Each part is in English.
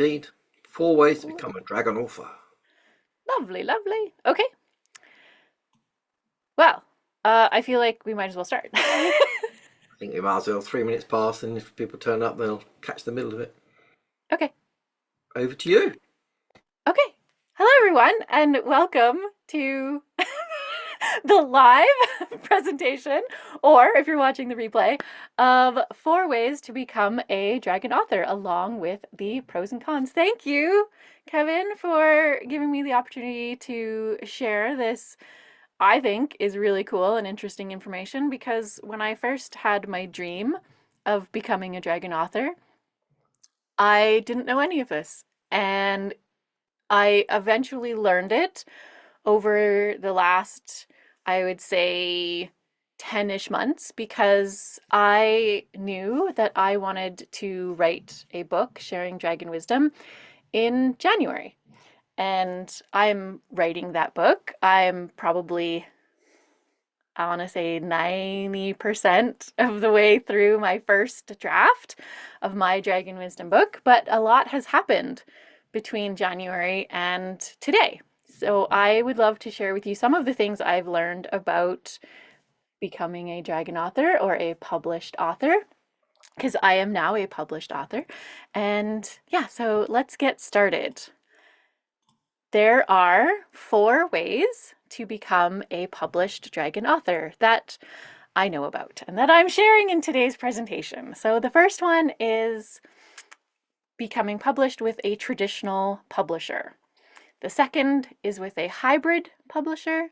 Indeed. 4 ways to become a dragon author. Lovely, lovely. Okay. Well, I feel like we might as well start. I think we might as well 3 minutes past, and if people turn up, they'll catch the middle of it. Okay. Over to you. Okay. Hello, everyone, and welcome to the live presentation, or if you're watching the replay, of 4 ways to become a dragon author, along with the pros and cons. Thank you, Kevin, for giving me the opportunity to share this. I think is really cool and interesting information because when I first had my dream of becoming a dragon author, I didn't know any of this. And I eventually learned it over the last, I would say, 10-ish months because I knew that I wanted to write a book sharing dragon wisdom in January. And I'm writing that book. I'm probably, I want to say, 90% of the way through my first draft of my Dragon Wisdom book, but a lot has happened between January and today. So I would love to share with you some of the things I've learned about becoming a dragon author or a published author, because I am now a published author. And yeah, so let's get started. There are 4 ways to become a published dragon author that I know about and that I'm sharing in today's presentation. So the first one is becoming published with a traditional publisher. The second is with a hybrid publisher.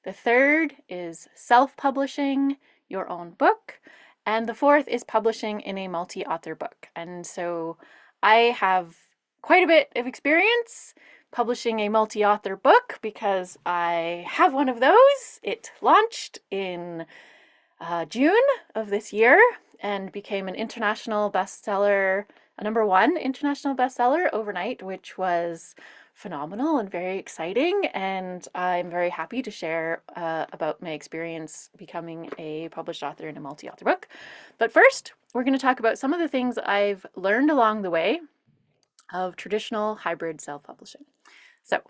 The third is self-publishing your own book. And the fourth is publishing in a multi-author book. And so I have quite a bit of experience publishing a multi-author book because I have one of those. It launched in June of this year and became an international bestseller, a #1 international bestseller overnight, which was phenomenal and very exciting. And I'm very happy to share about my experience becoming a published author in a multi-author book. But first, we're going to talk about some of the things I've learned along the way of traditional hybrid self-publishing. So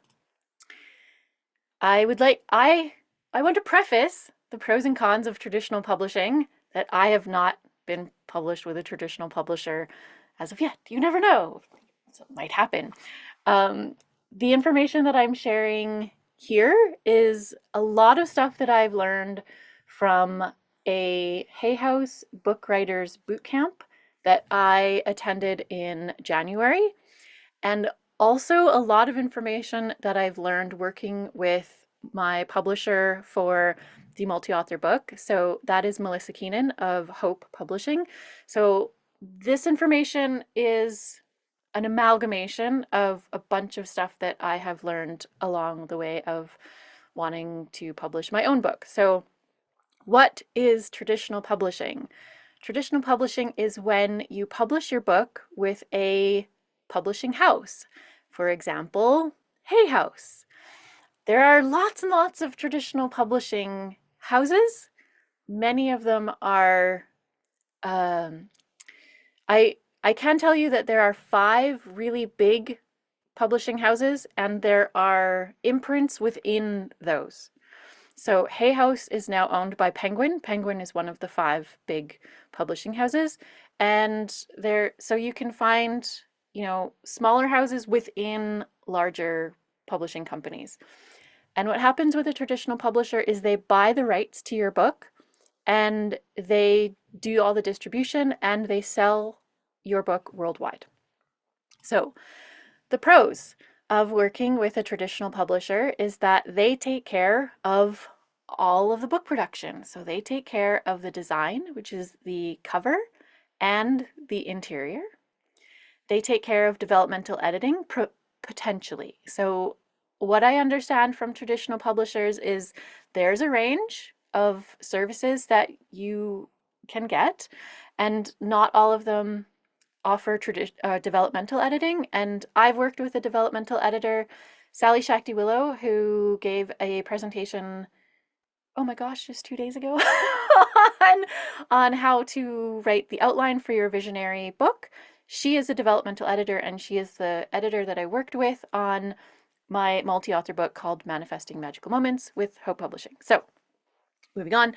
I want to preface the pros and cons of traditional publishing that I have not been published with a traditional publisher as of yet. You never know. So it might happen. The information that I'm sharing here is a lot of stuff that I've learned from a Hay House Book Writers Bootcamp that I attended in January, and also a lot of information that I've learned working with my publisher for the multi-author book. So that is Melissa Keenan of Hope Publishing. So this information is an amalgamation of a bunch of stuff that I have learned along the way of wanting to publish my own book. So what is traditional publishing? Traditional publishing is when you publish your book with a publishing house. For example, Hay House. There are lots and lots of traditional publishing houses. Many of them are, I can tell you that there are 5 really big publishing houses, and there are imprints within those. So Hay House is now owned by Penguin. Penguin is one of the 5 big publishing houses, and so you can find, smaller houses within larger publishing companies. And what happens with a traditional publisher is they buy the rights to your book and they do all the distribution and they sell your book worldwide. So the pros of working with a traditional publisher is that they take care of all of the book production. So they take care of the design, which is the cover and the interior. They take care of developmental editing, potentially. So what I understand from traditional publishers is there's a range of services that you can get, and not all of them offer developmental editing. And I've worked with a developmental editor, Sally Shakti Willow, who gave a presentation, oh my gosh, just 2 days ago, on how to write the outline for your visionary book. She is a developmental editor, and she is the editor that I worked with on my multi-author book called Manifesting Magical Moments with Hope Publishing. So, moving on,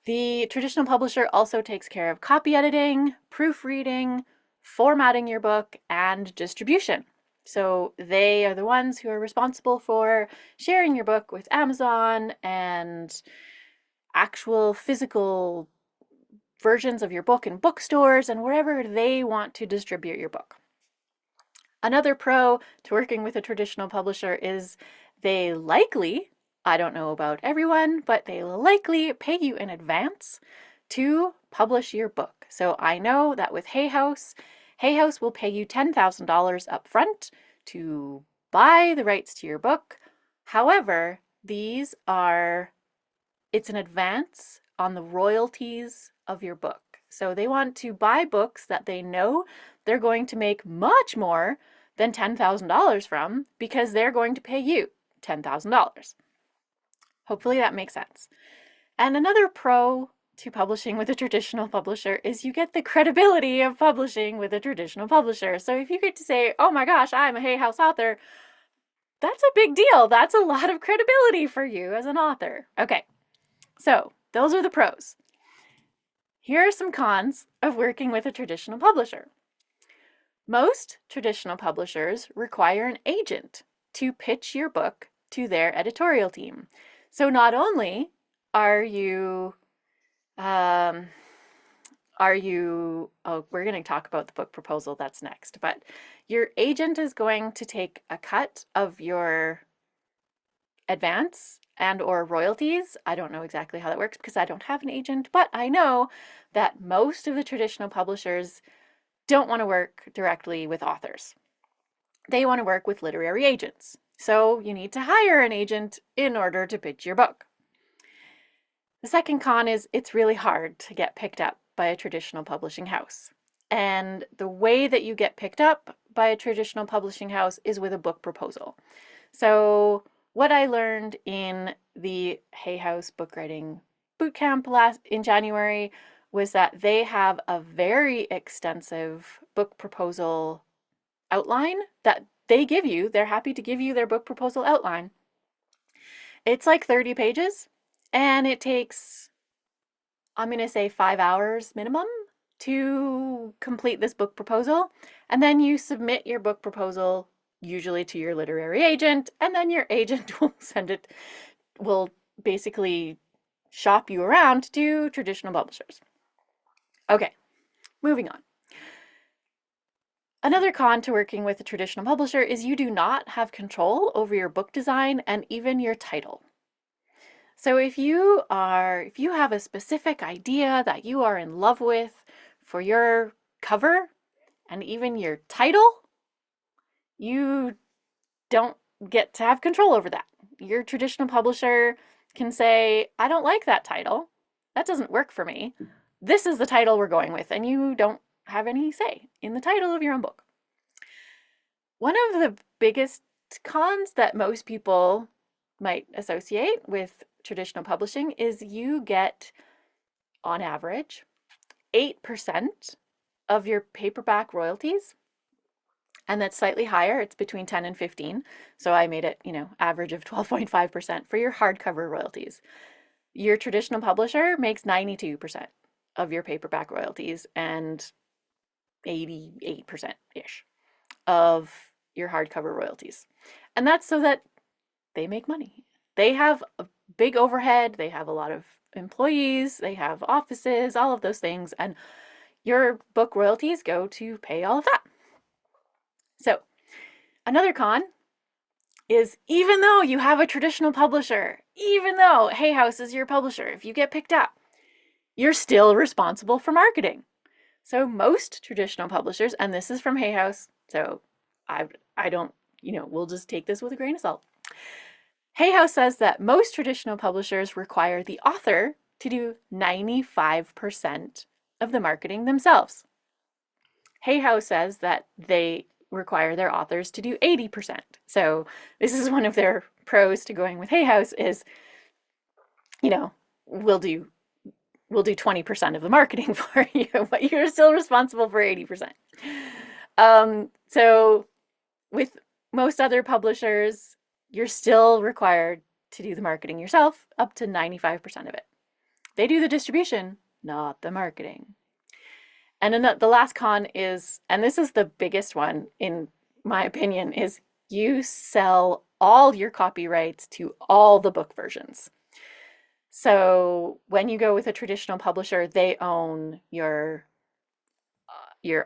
the traditional publisher also takes care of copy editing, proofreading, formatting your book, and distribution. So they are the ones who are responsible for sharing your book with Amazon and actual physical versions of your book in bookstores and wherever they want to distribute your book. Another pro to working with a traditional publisher is they likely, I don't know about everyone, but they likely pay you in advance to publish your book. So I know that with Hay House will pay you $10,000 up front to buy the rights to your book. However, it's an advance on the royalties of your book. So they want to buy books that they know they're going to make much more than $10,000 from, because they're going to pay you $10,000. Hopefully that makes sense. And another pro to publishing with a traditional publisher is you get the credibility of publishing with a traditional publisher. So if you get to say, oh my gosh, I'm a Hay House author, that's a big deal. That's a lot of credibility for you as an author. Okay, so those are the pros. Here are some cons of working with a traditional publisher. Most traditional publishers require an agent to pitch your book to their editorial team. So not only are you, we're going to talk about the book proposal, that's next, but your agent is going to take a cut of your advance and or royalties. I don't know exactly how that works because I don't have an agent, but I know that most of the traditional publishers don't want to work directly with authors. They want to work with literary agents. So you need to hire an agent in order to pitch your book. The second con is it's really hard to get picked up by a traditional publishing house. And the way that you get picked up by a traditional publishing house is with a book proposal. So what I learned in the Hay House book writing bootcamp in January was that they have a very extensive book proposal outline that they give you. They're happy to give you their book proposal outline. It's like 30 pages, and it takes, I'm going to say 5 hours minimum to complete this book proposal. And then you submit your book proposal usually to your literary agent, and then your agent will basically shop you around to traditional publishers. Okay, moving on. Another con to working with a traditional publisher is you do not have control over your book design and even your title. So if you have a specific idea that you are in love with for your cover and even your title, you don't get to have control over that. Your traditional publisher can say, I don't like that title. That doesn't work for me. This is the title we're going with, and you don't have any say in the title of your own book. One of the biggest cons that most people might associate with traditional publishing is you get, on average, 8% of your paperback royalties. And that's slightly higher. It's between 10 and 15. So I made it, average of 12.5% for your hardcover royalties. Your traditional publisher makes 92% of your paperback royalties and 88%-ish of your hardcover royalties. And that's so that they make money. They have a big overhead. They have a lot of employees. They have offices, all of those things. And your book royalties go to pay all of that. So another con is, even though you have a traditional publisher, even though Hay House is your publisher, if you get picked up, you're still responsible for marketing. So most traditional publishers, and this is from Hay House, so I don't, we'll just take this with a grain of salt. Hay House says that most traditional publishers require the author to do 95% of the marketing themselves. Hay House says that they require their authors to do 80%. So this is one of their pros to going with Hay House is, we'll do 20% of the marketing for you, but you're still responsible for 80%. So with most other publishers, you're still required to do the marketing yourself, up to 95% of it. They do the distribution, not the marketing. And then the last con is, and this is the biggest one in my opinion, is you sell all your copyrights to all the book versions. So when you go with a traditional publisher, they own your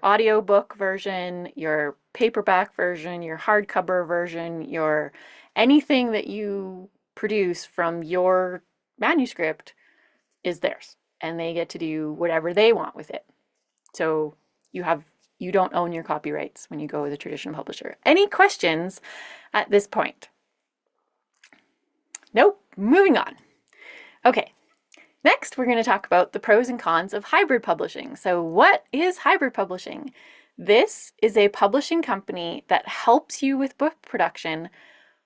audiobook version, your paperback version, your hardcover version, your anything that you produce from your manuscript is theirs, and they get to do whatever they want with it. So you don't own your copyrights when you go with a traditional publisher. Any questions at this point? Nope. Moving on. Okay. Next, we're going to talk about the pros and cons of hybrid publishing. So what is hybrid publishing? This is a publishing company that helps you with book production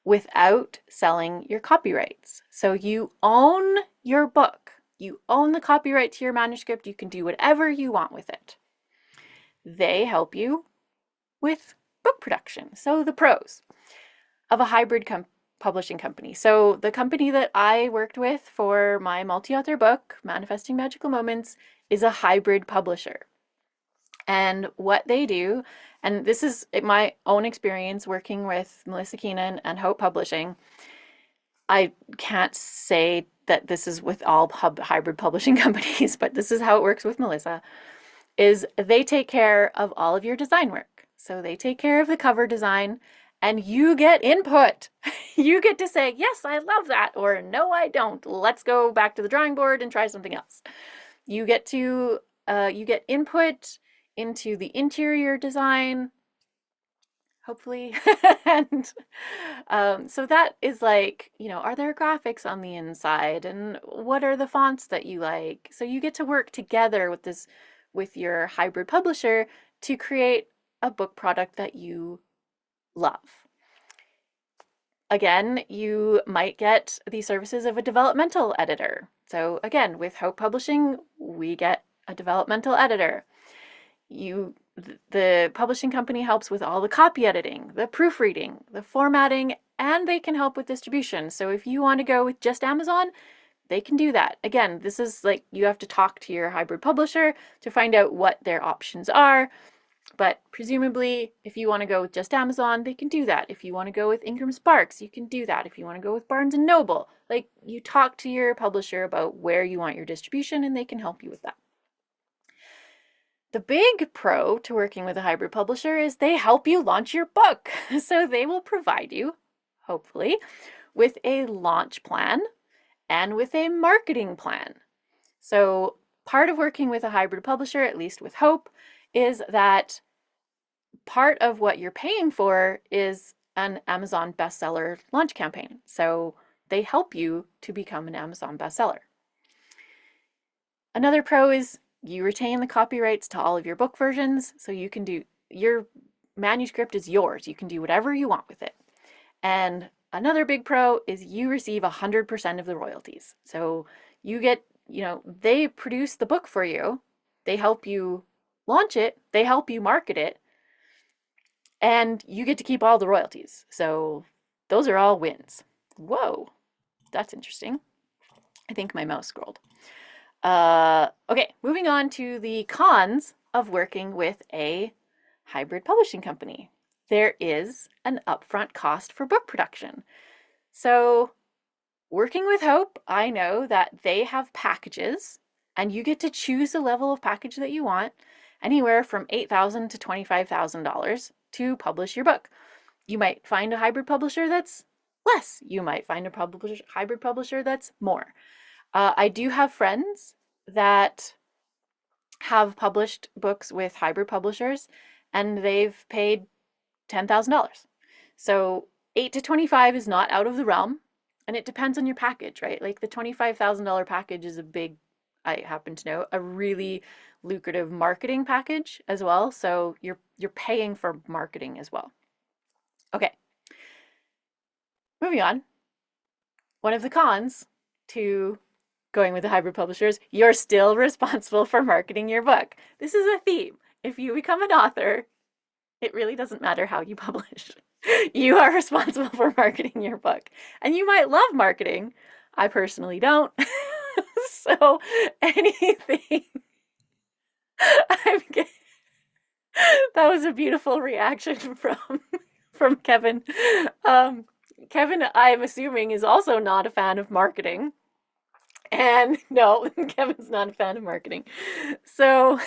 without selling your copyrights. So you own your book. You own the copyright to your manuscript. You can do whatever you want with it. They help you with book production. So the pros of a hybrid publishing company. So the company that I worked with for my multi-author book, Manifesting Magical Moments, is a hybrid publisher. And what they do, and this is my own experience working with Melissa Keenan and Hope Publishing, I can't say that this is with all hybrid publishing companies, but this is how it works with Melissa, is they take care of all of your design work. So they take care of the cover design, and you get input. You get to say, yes, I love that, or no, I don't. Let's go back to the drawing board and try something else. You get input into the interior design, hopefully. And so that is like, are there graphics on the inside, and what are the fonts that you like? So you get to work together with your hybrid publisher to create a book product that you love. Again, you might get the services of a developmental editor. So again, with Hope Publishing, we get a developmental editor. The publishing company helps with all the copy editing, the proofreading, the formatting, and they can help with distribution. So if you want to go with just Amazon, they can do that. Again, this is like you have to talk to your hybrid publisher to find out what their options are. But presumably, if you want to go with just Amazon, they can do that. If you want to go with Ingram Sparks, you can do that. If you want to go with Barnes and Noble, like you talk to your publisher about where you want your distribution and they can help you with that. The big pro to working with a hybrid publisher is they help you launch your book. So they will provide you, hopefully, with a launch plan and with a marketing plan. So part of working with a hybrid publisher, at least with Hope, is that part of what you're paying for is an Amazon bestseller launch campaign. So they help you to become an Amazon bestseller. Another pro is you retain the copyrights to all of your book versions, so you can do, your manuscript is yours. You can do whatever you want with it. And another big pro is you receive 100% of the royalties. So you get, they produce the book for you. They help you launch it. They help you market it. And you get to keep all the royalties. So those are all wins. Whoa, that's interesting. I think my mouse scrolled. Okay, moving on to the cons of working with a hybrid publishing company. There is an upfront cost for book production. So working with Hope, I know that they have packages and you get to choose the level of package that you want, anywhere from $8,000 to $25,000 to publish your book. You might find a hybrid publisher that's less. You might find a hybrid publisher that's more. I do have friends that have published books with hybrid publishers and they've paid $10,000. So 8 to 25 is not out of the realm, and it depends on your package, right? Like the $25,000 package is I happen to know, a really lucrative marketing package as well. So you're paying for marketing as well. Okay. Moving on. One of the cons to going with the hybrid publishers, you're still responsible for marketing your book. This is a theme. If you become an author, It really doesn't matter how you publish. You are responsible for marketing your book. And you might love marketing. I personally don't. So anything I'm getting, that was a beautiful reaction from Kevin. Kevin, I'm assuming, is also not a fan of marketing. And no, Kevin's not a fan of marketing. So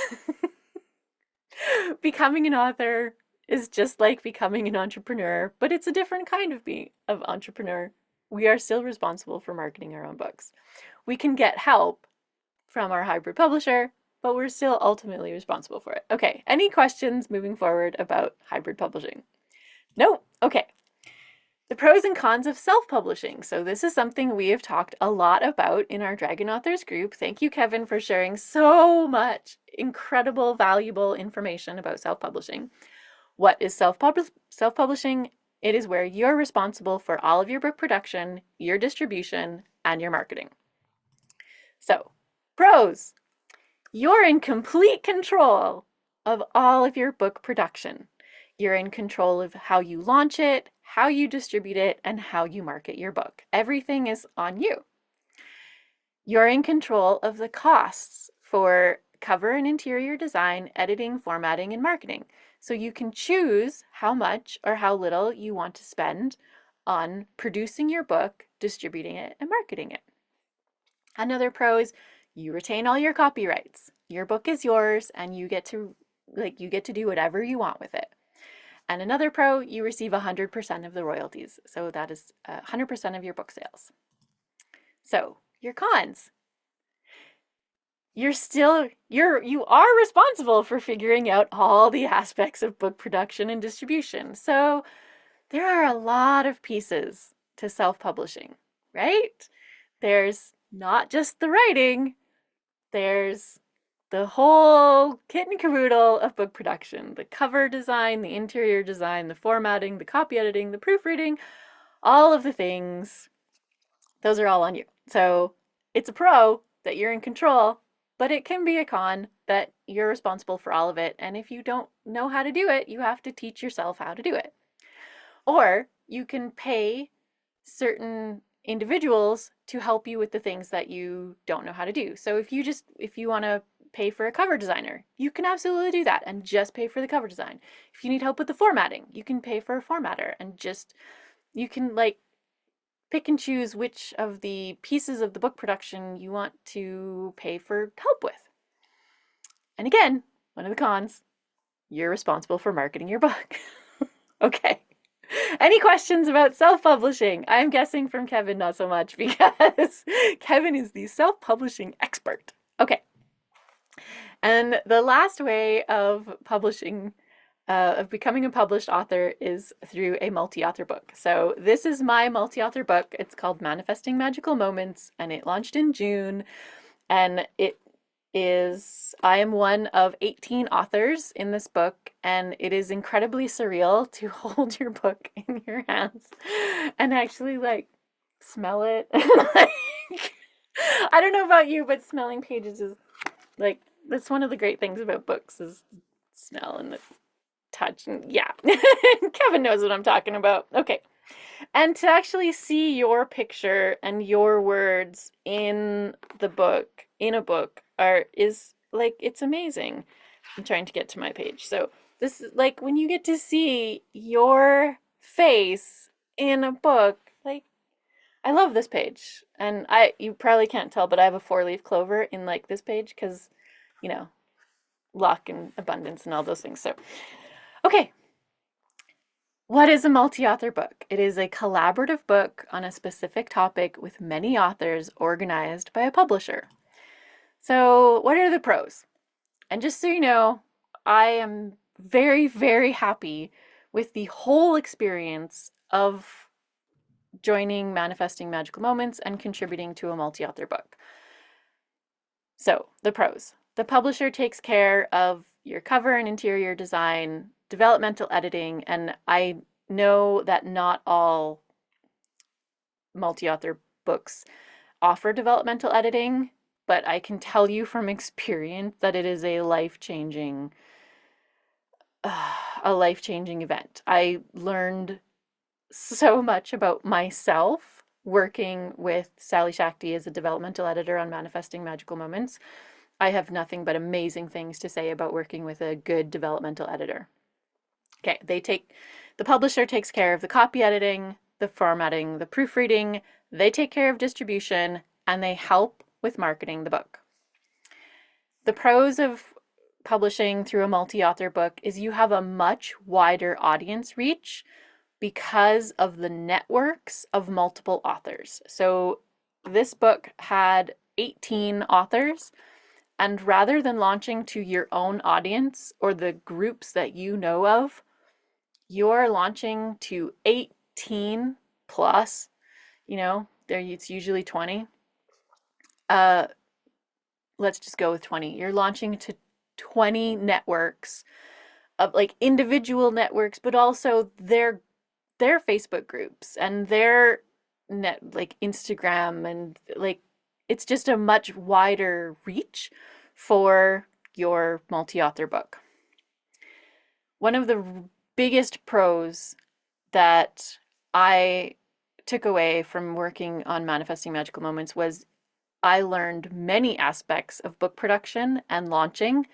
becoming an author is just like becoming an entrepreneur, but it's a different kind of entrepreneur. We are still responsible for marketing our own books. We can get help from our hybrid publisher, but we're still ultimately responsible for it. Okay, any questions moving forward about hybrid publishing? No? Okay. The pros and cons of self-publishing. So this is something we have talked a lot about in our Dragon Authors group. Thank you, Kevin, for sharing so much incredible, valuable information about self-publishing. What is self-publishing? It is where you're responsible for all of your book production, your distribution, and your marketing. So, pros. You're in complete control of all of your book production. You're in control of how you launch it, how you distribute it, and how you market your book. Everything is on you. You're in control of the costs for cover and interior design, editing, formatting, and marketing. So you can choose how much or how little you want to spend on producing your book, distributing it, and marketing it. Another pro is you retain all your copyrights. Your book is yours and you get to do whatever you want with it. And another pro, you receive 100% of the royalties. So that is 100% of your book sales. So, your cons. You are responsible for figuring out all the aspects of book production and distribution. So, there are a lot of pieces to self-publishing, right? There's not just the writing, there's the whole kit and caboodle of book production, the cover design, the interior design, the formatting, the copy editing, the proofreading, all of the things. Those are all on you. So it's a pro that you're in control, but it can be a con that you're responsible for all of it. And if you don't know how to do it, you have to teach yourself how to do it. Or you can pay certain individuals to help you with the things that you don't know how to do. So if you want to pay for a cover designer, you can absolutely do that and just pay for the cover design. If you need help with the formatting, you can pay for a formatter and you can pick and choose which of the pieces of the book production you want to pay for help with. And again, one of the cons, you're responsible for marketing your book. Okay. Any questions about self-publishing? I'm guessing from Kevin, not so much, because Kevin is the self-publishing expert. Okay. And the last way of publishing, of becoming a published author is through a multi-author book. So this is my multi-author book. It's called Manifesting Magical Moments, and it launched in June. And I am one of 18 authors in this book, and it is incredibly surreal to hold your book in your hands and actually smell it. I don't know about you, but smelling pages is that's one of the great things about books is smell and the touch. And yeah, Kevin knows what I'm talking about. Okay. And to actually see your picture and your words in a book, is it's amazing. I'm trying to get to my page. So this is when you get to see your face in a book, I love this page. And you probably can't tell, but I have a 4-leaf clover in this page because, luck and abundance and all those things. So, okay. What is a multi-author book? It is a collaborative book on a specific topic with many authors organized by a publisher. So what are the pros? And just so you know, I am very, very happy with the whole experience of joining Manifesting Magical Moments and contributing to a multi-author book. So the pros. The publisher takes care of your cover and interior design, developmental editing, and I know that not all multi-author books offer developmental editing, but I can tell you from experience that it is a life-changing a life-changing event. I learned so much about myself working with Sally Shakti as a developmental editor on Manifesting Magical Moments. I have nothing but amazing things to say about working with a good developmental editor. Okay, the publisher takes care of the copy editing, the formatting, the proofreading, they take care of distribution, and they help with marketing the book. The pros of publishing through a multi-author book is you have a much wider audience reach because of the networks of multiple authors. So this book had 18 authors, and rather than launching to your own audience or the groups that you know of, you're launching to 18 plus, it's usually 20. Let's just go with 20. You're launching to 20 networks of like individual networks, but also their Facebook groups and their like Instagram, and like it's just a much wider reach for your multi-author book. One of the biggest pros that I took away from working on Manifesting Magical Moments was I learned many aspects of book production and launching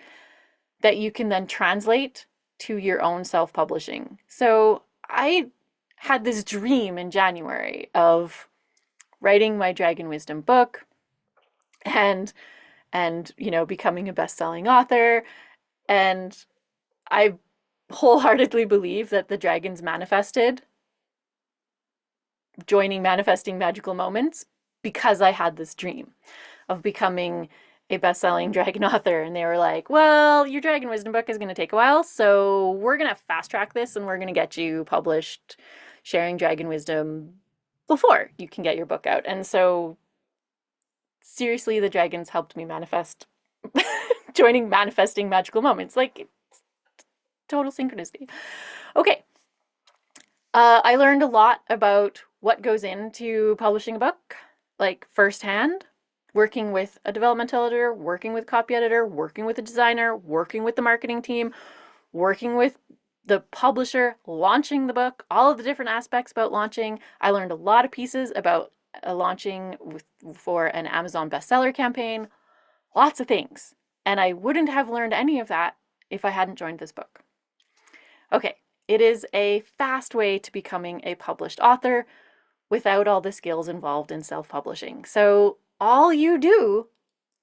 that you can then translate to your own self-publishing. So I had this dream in January of writing my Dragon Wisdom book and becoming a best-selling author, and I wholeheartedly believe that the dragons manifested joining Manifesting Magical Moments because I had this dream of becoming a best-selling dragon author, and they were like, well, your Dragon Wisdom book is going to take a while, so we're going to fast track this and we're going to get you published sharing Dragon Wisdom before you can get your book out. And so seriously, the dragons helped me manifest joining Manifesting Magical Moments. Like, total synchronicity. Okay. I learned a lot about what goes into publishing a book, like firsthand, working with a developmental editor, working with copy editor, working with a designer, working with the marketing team, working with the publisher, launching the book, all of the different aspects about launching. I learned a lot of pieces about launching for an Amazon bestseller campaign, lots of things. And I wouldn't have learned any of that if I hadn't joined this book. Okay, it is a fast way to becoming a published author without all the skills involved in self-publishing. So all you do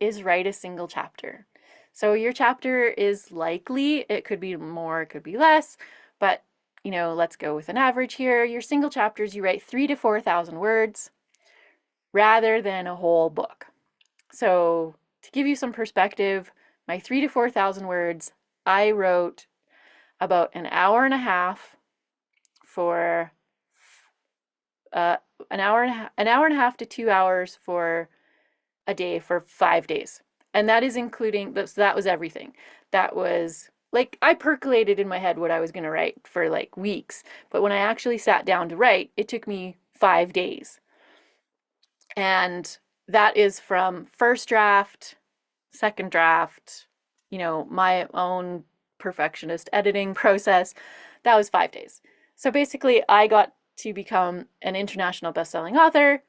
is write a single chapter. So your chapter is likely, it could be more, it could be less, but let's go with an average here. Your single chapters, you write 3,000 to 4,000 words rather than a whole book. So to give you some perspective, my 3,000 to 4,000 words, I wrote about an hour and a half for an hour and a half to 2 hours for a day for 5 days. And that is including, that was everything. That was like, I percolated in my head what I was going to write for like weeks. But when I actually sat down to write, it took me 5 days. And that is from first draft, second draft, my own perfectionist editing process. That was 5 days. So basically, I got to become an international best-selling author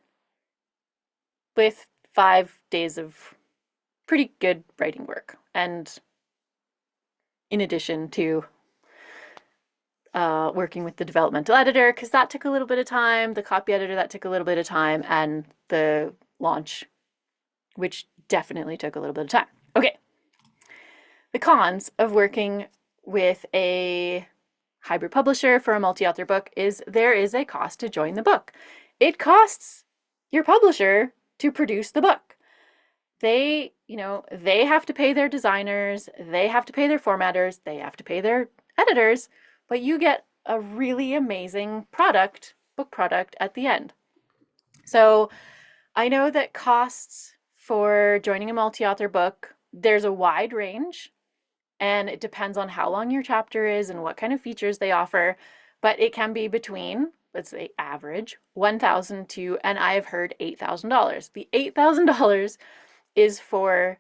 with 5 days of pretty good writing work. And in addition to working with the developmental editor, because that took a little bit of time, the copy editor, that took a little bit of time, and the launch, which definitely took a little bit of time. Okay. The cons of working with a hybrid publisher for a multi-author book is there is a cost to join the book. It costs your publisher to produce the book. They have to pay their designers, they have to pay their formatters, they have to pay their editors, but you get a really amazing book product at the end. So I know that costs for joining a multi-author book, there's a wide range, and it depends on how long your chapter is and what kind of features they offer, but it can be between, let's say average, $1,000 to, and I've heard $8,000. The $8,000 is for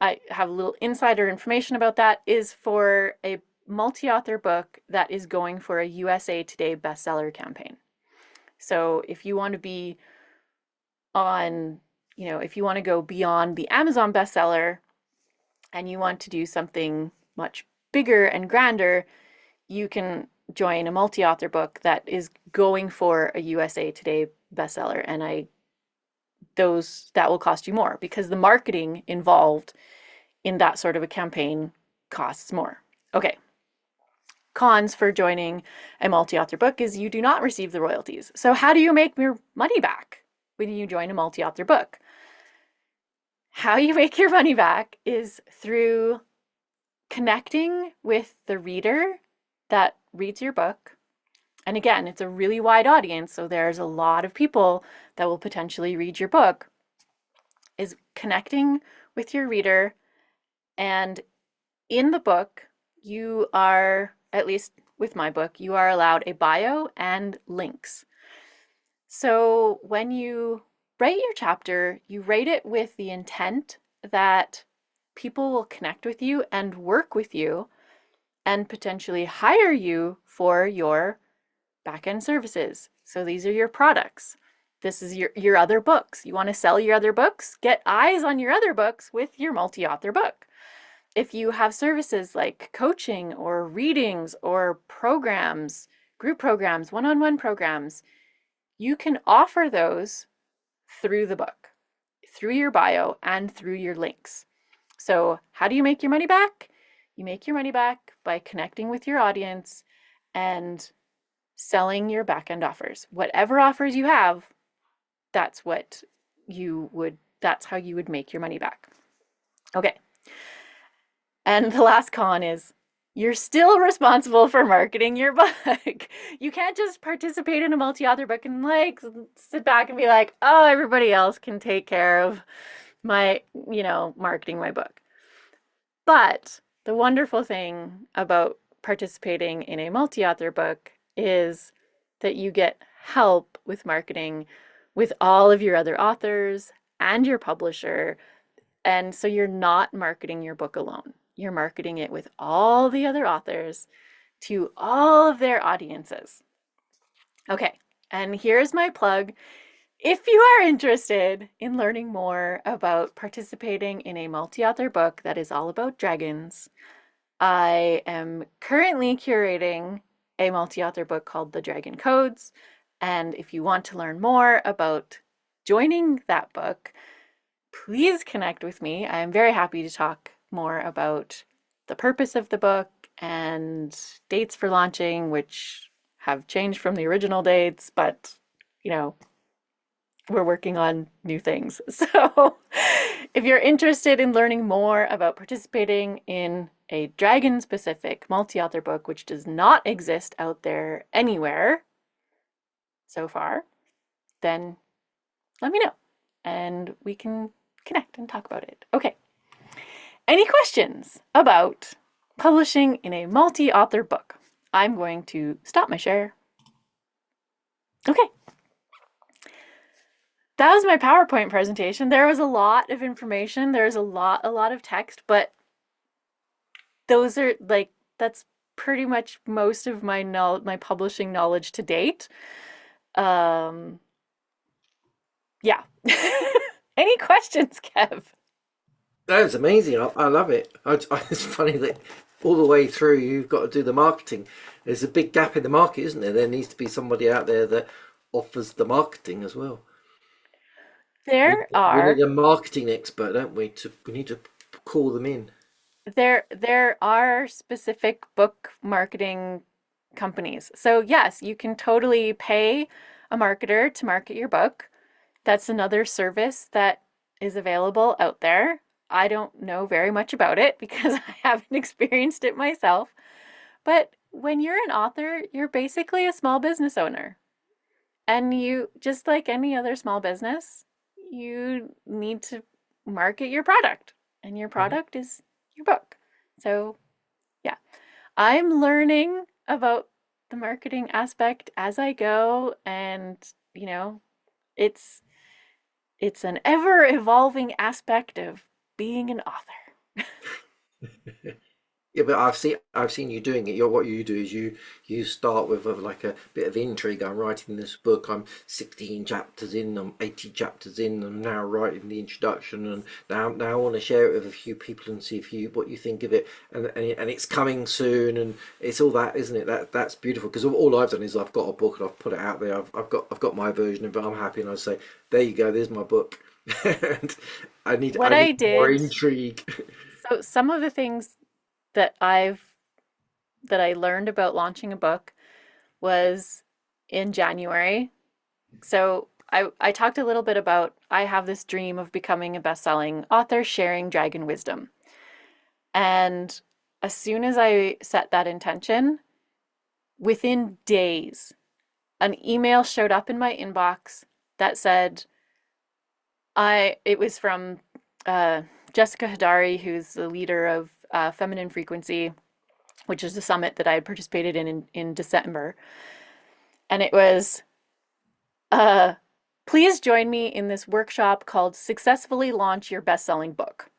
I have a little insider information about that, is for a multi-author book that is going for a USA Today bestseller campaign. So if you want to be on, if you want to go beyond the Amazon bestseller and you want to do something much bigger and grander, you can join a multi-author book that is going for a USA Today bestseller, and that will cost you more because the marketing involved in that sort of a campaign costs more. Okay. Cons for joining a multi-author book is you do not receive the royalties. So how do you make your money back when you join a multi-author book? How you make your money back is through connecting with the reader that reads your book. And again, it's a really wide audience, so there's a lot of people that will potentially read your book, is connecting with your reader. And in the book, you are, at least with my book, you are allowed a bio and links. So when you write your chapter, you write it with the intent that people will connect with you and work with you and potentially hire you for your back-end services. So these are your products. This is your other books. You want to sell your other books? Get eyes on your other books with your multi-author book. If you have services like coaching or readings or programs, group programs, one-on-one programs, you can offer those through the book, through your bio and through your links. So how do you make your money back? You make your money back by connecting with your audience and selling your back-end offers. Whatever offers you have, that's how you would make your money back. Okay. And the last con is you're still responsible for marketing your book. You can't just participate in a multi-author book and sit back and be like, oh, everybody else can take care of my, marketing my book. But the wonderful thing about participating in a multi-author book is that you get help with marketing with all of your other authors and your publisher. And so you're not marketing your book alone. You're marketing it with all the other authors to all of their audiences. Okay, and here's my plug. If you are interested in learning more about participating in a multi-author book that is all about dragons, I am currently curating a multi-author book called The Dragon Codes. And if you want to learn more about joining that book, please connect with me. I'm very happy to talk more about the purpose of the book and dates for launching, which have changed from the original dates, but we're working on new things. So if you're interested in learning more about participating in a dragon-specific multi-author book, which does not exist out there anywhere so far, then let me know and we can connect and talk about it. Okay. Any questions about publishing in a multi-author book? I'm going to stop my share. Okay. That was my PowerPoint presentation. There was a lot of information. There's a lot of text, but those are that's pretty much most of my publishing knowledge to date. Yeah. Any questions, Kev? That's amazing. I love it. It's funny that all the way through you've got to do the marketing. There's a big gap in the market, isn't there? There needs to be somebody out there that offers the marketing as well. There We are need a marketing expert, don't we? We need to call them in. there are specific book marketing companies. So yes, you can totally pay a marketer to market your book. That's another service that is available out there. I don't know very much about it because I haven't experienced it myself. But when you're an author, you're basically a small business owner. And you, just like any other small business, you need to market your product. And your product is your book. So, yeah, I'm learning about the marketing aspect as I go. And, it's an ever evolving aspect of being an author. Yeah, but I've seen you doing it. What you do is you start with like a bit of intrigue. I'm writing this book. I'm 16 chapters in. I'm 80 chapters in. I'm now writing the introduction, and now I want to share it with a few people and see if you what you think of it. And it's coming soon, and it's all that, isn't it? That's beautiful because all I've done is I've got a book and I've put it out there. I've got my version of it. I'm happy, and I say, there you go. There's my book. And What I need I more did, intrigue. so some of the things that I learned about launching a book was in January. So I talked a little bit about I have this dream of becoming a best-selling author sharing dragon wisdom. And as soon as I set that intention, within days, an email showed up in my inbox that said it was from uh, Jessica Hadari, who's the leader of Feminine Frequency, which is the summit that I had participated in December. And it was, uh, please join me in this workshop called Successfully Launch Your Best-Selling Book.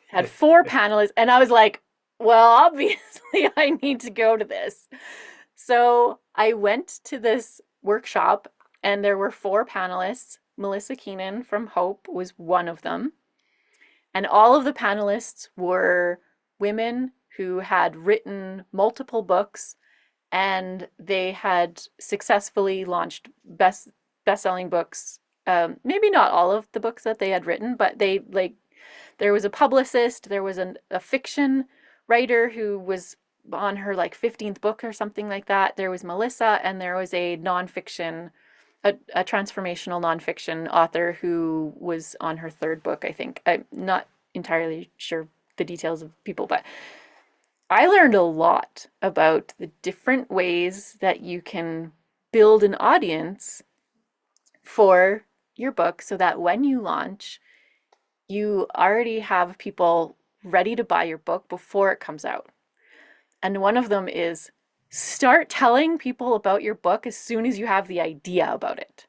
Had four panelists, and I was like, well, obviously I need to go to this. So I went to this workshop, and there were four panelists. Melissa Keenan from Hope was one of them. And all of the panelists were women who had written multiple books and they had successfully launched best-selling books. Maybe not all of the books that they had written, but they like there was a publicist, there was a fiction writer who was on her like 15th book or something like that. There was Melissa, and there was a nonfiction, a transformational nonfiction author who was on her third book, I think. I'm not entirely sure the details of people, but I learned a lot about the different ways that you can build an audience for your book so that when you launch, you already have people ready to buy your book before it comes out. And one of them is start telling people about your book as soon as you have the idea about it.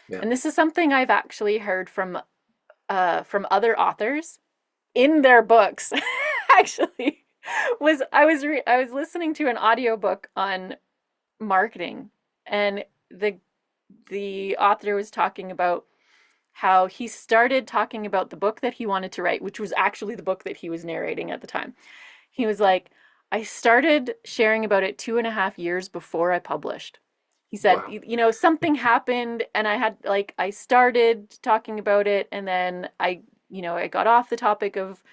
Yeah. And this is something I've actually heard from other authors in their books. Actually, I was listening to an audiobook on marketing, and the author was talking about how he started talking about the book that he wanted to write, which was actually the book that he was narrating at the time. He was like, I started sharing about it 2.5 years before I published. He said, Wow. something happened and I started talking about it, and then I got off the topic of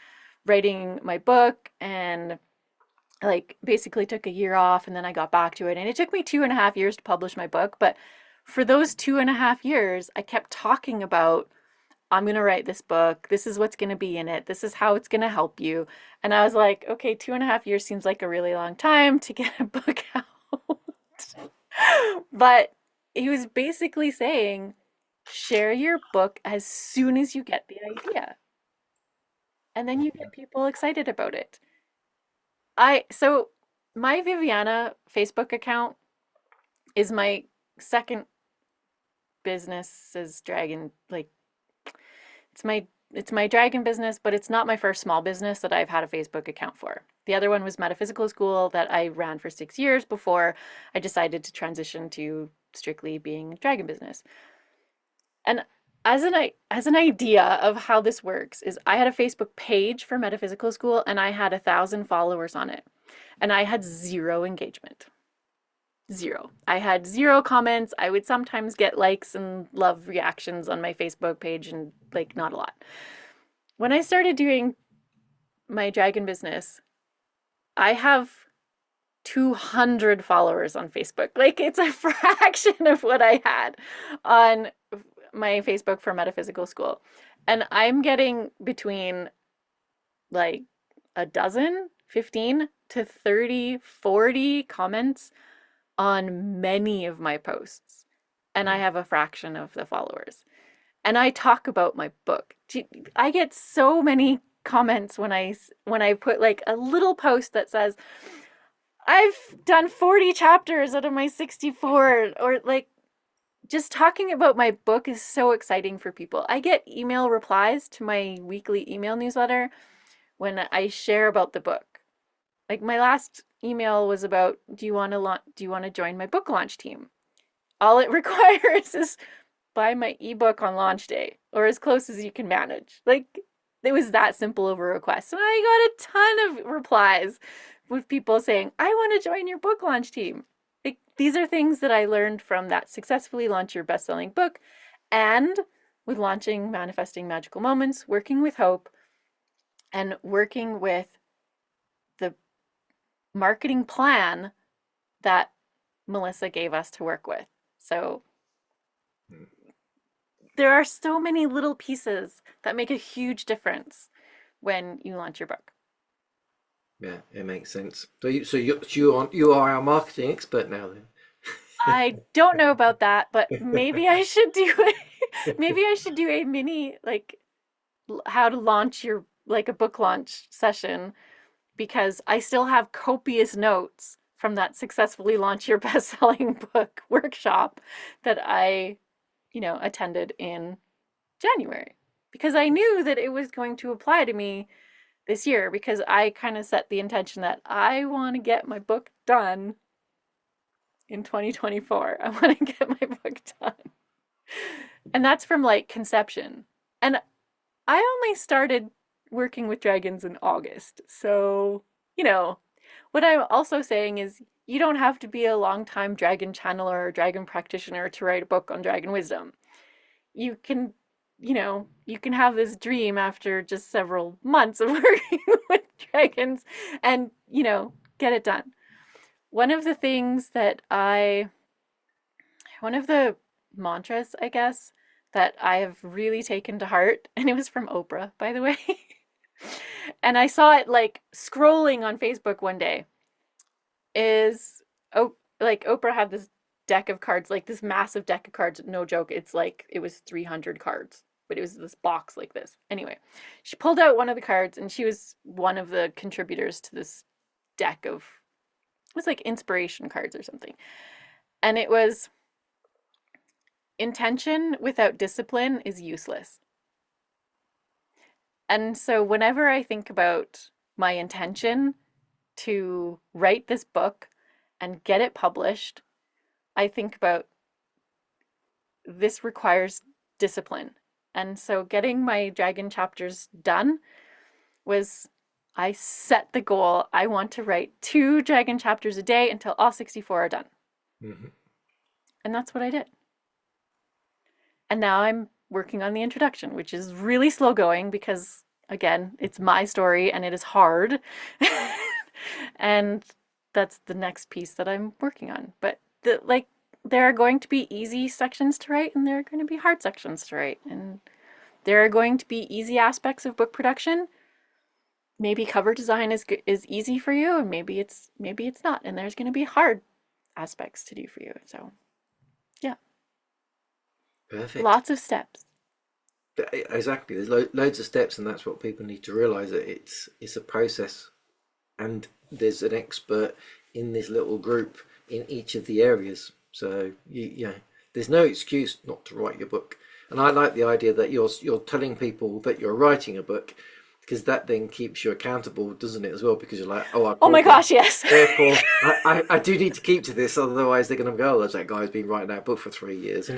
writing my book and like basically took a year off, and then I got back to it. And it took me 2.5 years to publish my book. But for those 2.5 years, I kept talking about, I'm going to write this book. This is what's going to be in it. This is how it's going to help you. And I was like, okay, 2.5 years seems like a really long time to get a book out. But he was basically saying, share your book as soon as you get the idea. And then you get people excited about it. So my Viviana Facebook account is my second business as dragon, like it's my dragon business, but it's not my first small business that I've had a Facebook account for. The other one was Metaphysical School that I ran for 6 years before I decided to transition to strictly being a dragon business. And as an idea of how this works is I had a Facebook page for Metaphysical School and I had 1,000 followers on it. And I had zero engagement. Zero. I had zero comments. I would sometimes get likes and love reactions on my Facebook page and like not a lot. When I started doing my dragon business, I have 200 followers on Facebook. Like it's a fraction of what I had on my Facebook for Metaphysical School. And I'm getting between like a dozen, 15 to 30, 40 comments on many of my posts. And I have a fraction of the followers. And I talk about my book. I get so many comments when I put like a little post that says, I've done 40 chapters out of my 64, or like just talking about my book is so exciting for people. I get email replies to my weekly email newsletter when I share about the book. Like my last email was about, do you want to join my book launch team? All it requires is buy my ebook on launch day or as close as you can manage. Like it was that simple of a request. And I got a ton of replies with people saying, I want to join your book launch team. Like, these are things that I learned from that Successfully Launch Your Best-Selling Book and with launching Manifesting Magical Moments, working with Hope, and working with the marketing plan that Melissa gave us to work with. So there are so many little pieces that make a huge difference when you launch your book. Yeah, it makes sense. You are our marketing expert now then. I don't know about that, but maybe I should do maybe I should do a mini like how to launch your like a book launch session, because I still have copious notes from that Successfully Launch Your Best-Selling Book workshop that I, attended in January, because I knew that it was going to apply to me this year, because I kind of set the intention that I want to get my book done in 2024. I want to get my book done. And that's from like conception. And I only started working with dragons in August. So, what I'm also saying is you don't have to be a long-time dragon channeler or dragon practitioner to write a book on dragon wisdom. You can, you can have this dream after just several months of working with dragons and, get it done. One of the things that one of the mantras, I guess, that I have really taken to heart, and it was from Oprah, by the way. And I saw it like scrolling on Facebook one day, is like Oprah had this deck of cards, like this massive deck of cards, no joke, it's like it was 300 cards, but it was this box like this. Anyway, she pulled out one of the cards and she was one of the contributors to this deck of, it was like inspiration cards or something. And it was, intention without discipline is useless. And so whenever I think about my intention to write this book and get it published, I think about this requires discipline. And so getting my dragon chapters done was, I set the goal. I want to write 2 dragon chapters a day until all 64 are done. Mm-hmm. And that's what I did. And now I'm working on the introduction, which is really slow going because, again, it's my story and it is hard. And that's the next piece that I'm working on. But there are going to be easy sections to write and there are going to be hard sections to write. And there are going to be easy aspects of book production. Maybe cover design is easy for you, and maybe it's not. And there's going to be hard aspects to do for you. So, yeah. Perfect. Lots of steps. Exactly. There's loads of steps, and that's what people need to realize, that it's a process, and there's an expert in this little group in each of the areas. So there's no excuse not to write your book. And I like the idea that you're telling people that you're writing a book, because that then keeps you accountable, doesn't it, as well? Because you're like, oh my gosh, yes. Therefore, I do need to keep to this, otherwise they're going to go, oh, that guy's been writing that book for 3 years.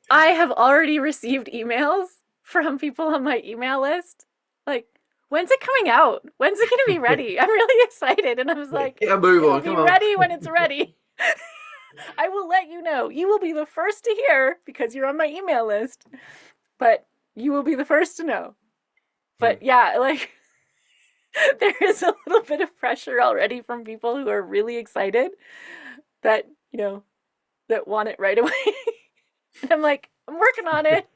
I have already received emails from people on my email list, like, when's it coming out? When's it going to be ready? I'm really excited. And I was like, move on, come on. Ready when it's ready. I will let you know. You will be the first to hear because you're on my email list, but you will be the first to know. But yeah, like, there is a little bit of pressure already from people who are really excited that, that want it right away. And I'm like, I'm working on it.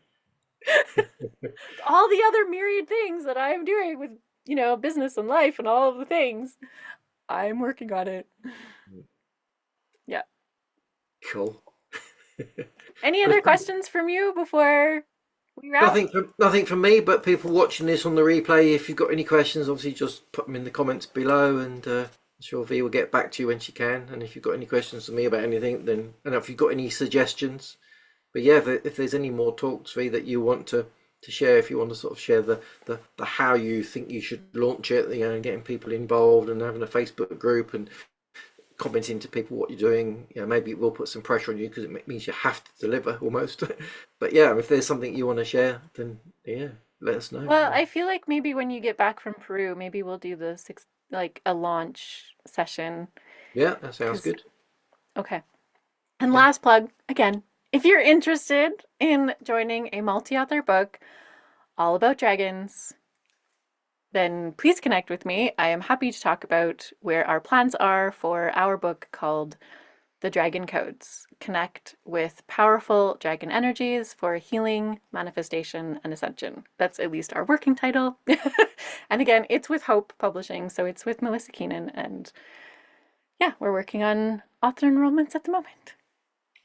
All the other myriad things that I'm doing with, business and life and all of the things, I'm working on it. Yeah. Cool. Any other questions from you before we wrap? Nothing from me, but people watching this on the replay, if you've got any questions, obviously just put them in the comments below, and I'm sure V will get back to you when she can. And if you've got any questions for me about anything, then, and if you've got any suggestions. But yeah, if there's any more talks, V, that you want to to share if you want to sort of share the how you think you should launch it, and getting people involved and having a Facebook group and commenting to people what you're doing. Maybe it will put some pressure on you because it means you have to deliver almost. But yeah, if there's something you want to share, then yeah, let us know. Well, I feel like maybe when you get back from Peru, maybe we'll do the six, like a launch session. Yeah, that sounds Because, good. okay. And Yeah, last plug again, if you're interested in joining a multi-author book all about dragons, then please connect with me. I am happy to talk about where our plans are for our book called The Dragon Codes. Connect with powerful dragon energies for healing, manifestation, and ascension. That's at least our working title. And again, it's with Hope Publishing, so it's with Melissa Keenan. And yeah, we're working on author enrollments at the moment.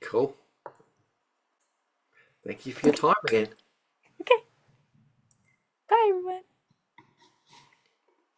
cool. Thank you for your time again. Okay. Bye, everyone.